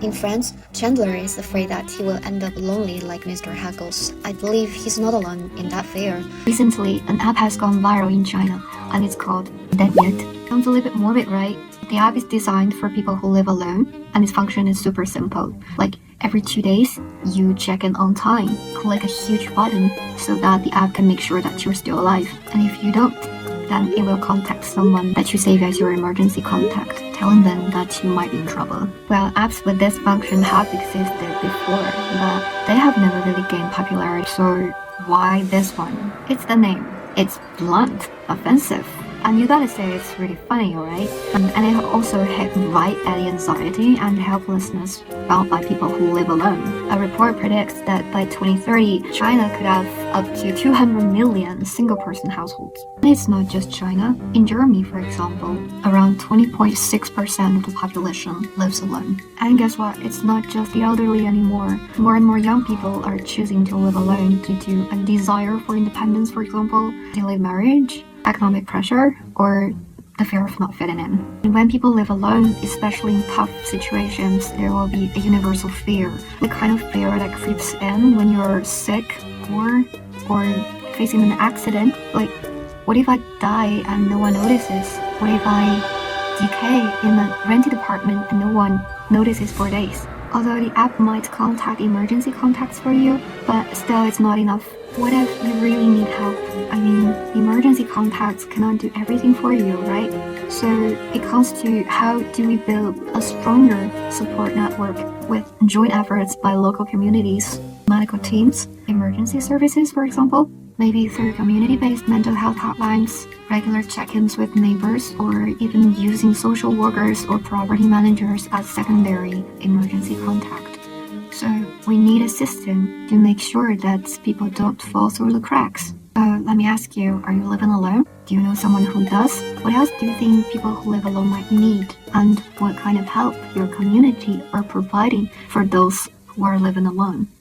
In France, Chandler is afraid that he will end up lonely like Mr. Hackles. I believe he's not alone in that fear. Recently, an app has gone viral in China, and it's called Dead Yet. Sounds a little bit morbid, right? The app is designed for people who live alone, and its function is super simple. Like, every 2 days, you check in on time, click a huge button so that the app can make sure that you're still alive. And if you don't, then it will contact someone that you save as your emergency contact, telling them that you might be in trouble. Well, apps with this function have existed before, but they have never really gained popularity. So why this one? It's the name. It's blunt, offensive. And you gotta say it's really funny, alright? And it also hit right at the anxiety and helplessness felt by people who live alone. A report predicts that by 2030, China could have up to 200 million single-person households. And it's not just China. In Germany, for example, around 20.6% of the population lives alone. And guess what? It's not just the elderly anymore. More and more young people are choosing to live alone due to a desire for independence, for example, delayed marriage, economic pressure, or the fear of not fitting in. And when people live alone, especially in tough situations, there will be a universal fear. The kind of fear that creeps in when you're sick or facing an accident. Like, what if I die and no one notices? What if I decay in a rented apartment and no one notices for days? Although the app might contact emergency contacts for you, but still it's not enough. What if you really need help? I mean, the emergency contacts cannot do everything for you, right? So it comes to how do we build a stronger support network with joint efforts by local communities, medical teams, emergency services, for example, maybe through community-based mental health hotlines, regular check-ins with neighbors, or even using social workers or property managers as secondary emergency contact. So we need a system to make sure that people don't fall through the cracks. Let me ask you, are you living alone? Do you know someone who does? What else do you think people who live alone might need? And what kind of help your community are providing for those who are living alone?